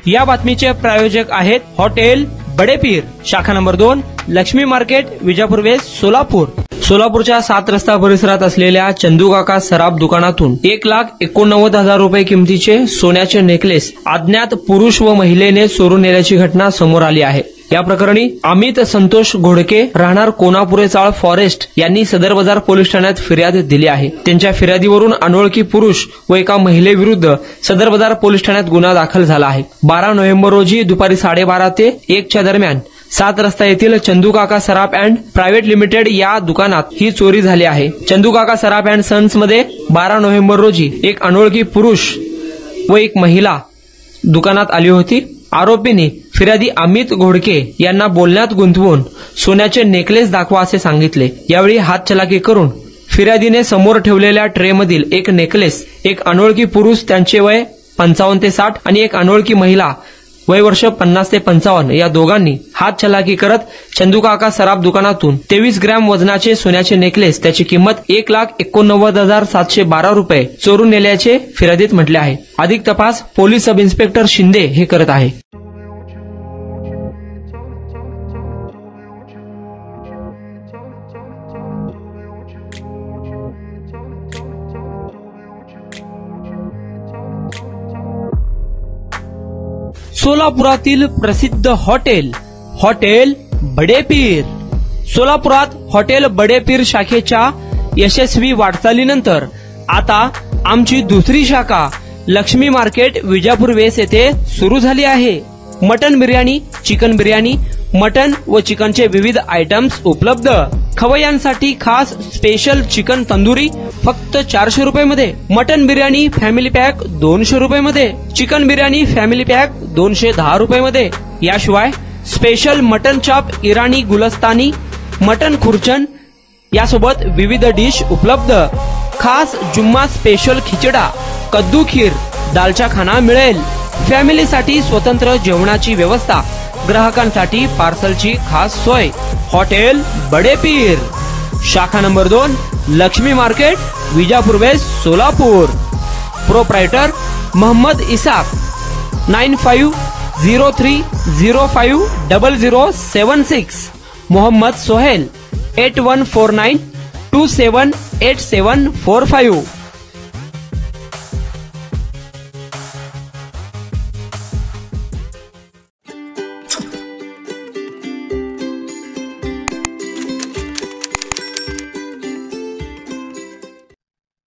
या बातमीचे प्रायोजक आहेत हॉटेल बडेपीर, शाखा number 2, Laxmi market, Vijapur west, Solapur. सोलापूरच्या 7 रस्ता परिसरात असलेल्या चंदूकाका सराफ दुकानातून 1,89,000 रुपये किमतीचे सोन्याचे नेकलेस अज्ञात पुरुष व महिलेने चोरून नेल्याची घटना समोर आली आहे। या प्रकरणी अमित संतोष घोडके राहणार कोनापुरे चाळ फॉरेस्ट यांनी सदर बाजार पोलीस ठाण्यात फिर्याद दिली आहे। त्यांच्या फिर्यादीवरून अनोळखी पुरुष व एका महिलेविरुद्ध सदर बाजार पोलीस ठाण्यात गुन्हा दाखल झाला आहे। 12 नोव्हेंबर रोजी दुपारी 12:30 ते 1 दरम्यान 7 रस्ता येथील चंदूकाका सराफ अँड प्रायव्हेट लिमिटेड या दुकानात ही चोरी झाली आहे। चंदूकाका सराफ अँड सन्स मध्ये 12 नोव्हेंबर रोजी एक अनोळखी पुरुष व एक महिला दुकानात आली होती। आरोपींनी फिर्यादी अमित घोडके यांना बोलण्यात गुंतवून सोन्याचे नेकलेस दाखवा असे सांगितले। यावेळी हातचलाकी करून फिर्यादीने समोर ठेवलेल्या ट्रेमधील एक नेकलेस एक अनोळखी पुरुष त्यांचे वय 55 ते 60 आणि एक अनोळखी महिला वय वर्ष 50 ते 55 या दोघांनी हातचलाकी करत चंदूकाका सराफ दुकानातून 23 ग्रॅम वजनाचे सोन्याचे नेकलेस त्याची किंमत 1,89,712 रुपये चोरून नेल्याचे फिर्यादीत म्हटले आहे। अधिक तपास पोलीस सब इन्स्पेक्टर शिंदे हे करत आहे। सोलापुरातील प्रसिद्ध हॉटेल बडेपीर। सोलापुरात हॉटेल बडेपीर शाखेच्या यशस्वी वाटचालीनंतर आता आमची दुसरी शाखा लक्ष्मी मार्केट, विजापूर वेस्ट येथे सुरू झाली आहे। Mutton biryani, chicken biryani, mutton व चिकनचे विविध आयटम्स उपलब्ध। खवय्यांसाठी खास स्पेशल चिकन तंदुरी फक्त 400 रुपये मध्ये, मटन बिर्याणी फॅमिली पॅक 200 रुपये मध्ये, चिकन बिर्याणी फॅमिली पॅक 210 रुपये मध्ये। याशिवाय स्पेशल मटन चाप, इराणी गुलस्तानी, मटन खुर्चन यासोबत विविध डिश उपलब्ध। खास जुम्मा स्पेशल खिचडा, कद्दू खीर, दालचा खाना मिळेल। फॅमिलीसाठी स्वतंत्र जेवणाची व्यवस्था, ग्राहकांसाठी पार्सलची खास सोय। हॉटेल बडेपीर, शाखा number 2, Laxmi market, Vijapur west, Solapur. Proprietor Mohammed Isaq, 9503050076। Mohammed Sohail, 8149278745।